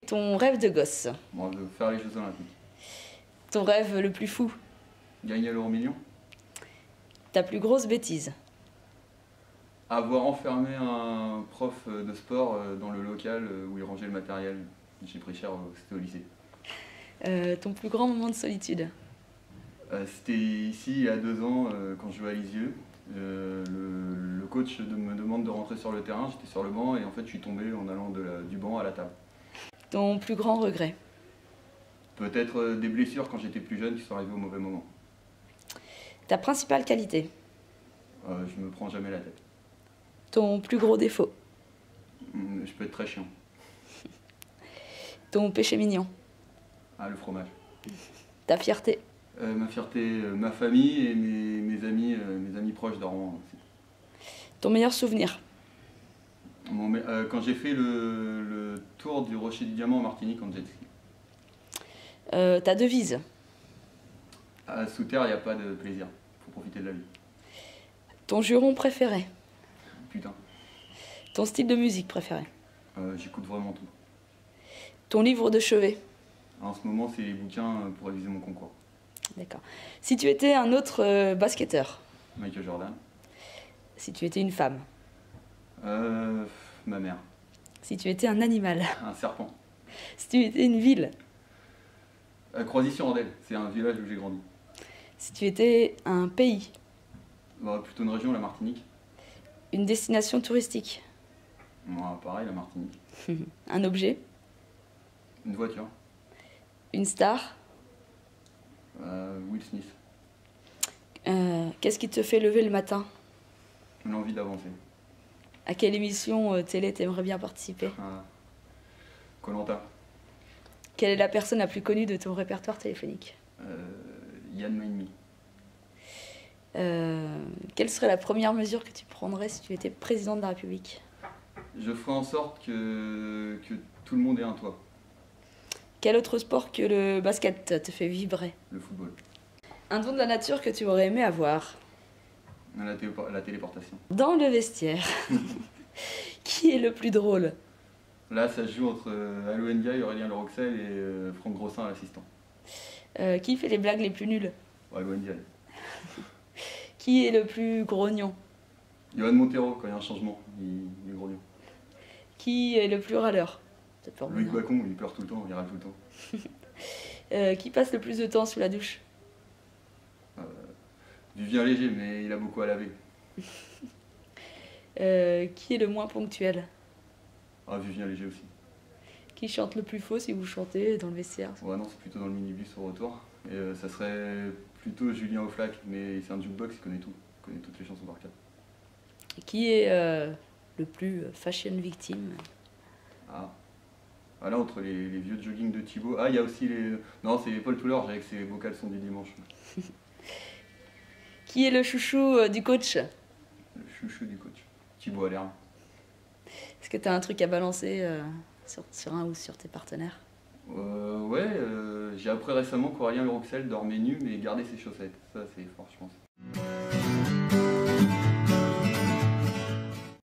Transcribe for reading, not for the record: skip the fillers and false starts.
Ton rêve de gosse. Bon, de faire les Jeux Olympiques. Ton rêve le plus fou. Gagner l'euro-million. Ta plus grosse bêtise. Avoir enfermé un prof de sport dans le local où il rangeait le matériel. J'ai pris cher, c'était au lycée. Ton plus grand moment de solitude. C'était ici, il y a 2 ans, quand je jouais à Lisieux. Le coach me demande de rentrer sur le terrain, j'étais sur le banc et en fait je suis tombé en allant du banc à la table. Ton plus grand regret. Peut-être des blessures quand j'étais plus jeune qui sont arrivées au mauvais moment. Ta principale qualité. Je me prends jamais la tête. Ton plus gros défaut. Je peux être très chiant. Ton péché mignon. Ah, le fromage. Ta fierté. Ma fierté, ma famille et mes amis proches d'Ormans aussi. Ton meilleur souvenir. Quand j'ai fait le tour du Rocher du Diamant en Martinique en jet ski. Ta devise. Sous terre, il n'y a pas de plaisir. Faut profiter de la vie. Ton juron préféré. Putain. Ton style de musique préféré. J'écoute vraiment tout. Ton livre de chevet. En ce moment, c'est les bouquins pour réviser mon concours. D'accord. Si tu étais un autre basketteur. Michael Jordan. Si tu étais une femme. Ma mère. Si tu étais un animal. Un serpent. Si tu étais une ville. Croisy-sur-Andelle, c'est un village où j'ai grandi. Si tu étais un pays. Plutôt une région, la Martinique. Une destination touristique. Pareil, la Martinique. Un objet. Une voiture. Une star. Will Smith. Qu'est-ce qui te fait lever le matin? L'envie d'avancer. À quelle émission télé t'aimerais bien participer? Koh-Lanta. Quelle est la personne la plus connue de ton répertoire téléphonique? Yann Maimi. Quelle serait la première mesure que tu prendrais si tu étais président de la République? Je ferai en sorte que tout le monde ait un toit. Quel autre sport que le basket te fait vibrer? Le football. Un don de la nature que tu aurais aimé avoir? La téléportation. Dans le vestiaire, qui est le plus drôle? Là, ça se joue entre Alou Ndiaye, Aurélien Leroxel et Franck Grossin, l'assistant. Qui fait les blagues les plus nulles? Alou Ndiaye. Qui est le plus grognon? Yohan Montero, quand il y a un changement, il est grognon. Qui est le plus râleur? Loïc Bacon, il pleure tout le temps, il râle tout le temps. Qui passe le plus de temps sous la douche? Vivien Léger, mais il a beaucoup à laver. Qui est le moins ponctuel? Vivien Léger aussi. Qui chante le plus faux si vous chantez dans le vestiaire? Ouais, non, c'est plutôt dans le minibus au retour. Et ça serait plutôt Julien Auflac, mais c'est un jukebox, il connaît tout. Il connaît toutes les chansons par cœur. Qui est le plus fashion victime? Là, entre les vieux jogging de Thibaut. Il y a aussi les... Non, c'est Paul Toulorge avec ses beaux caleçons du dimanche. Qui est le chouchou du coach? Le chouchou du coach. Thibaut Alerme. Est-ce que tu as un truc à balancer sur un ou sur tes partenaires? Ouais, j'ai appris récemment qu'Aurélien Leroxel dormait nu mais gardait ses chaussettes. Ça, c'est fort, je pense.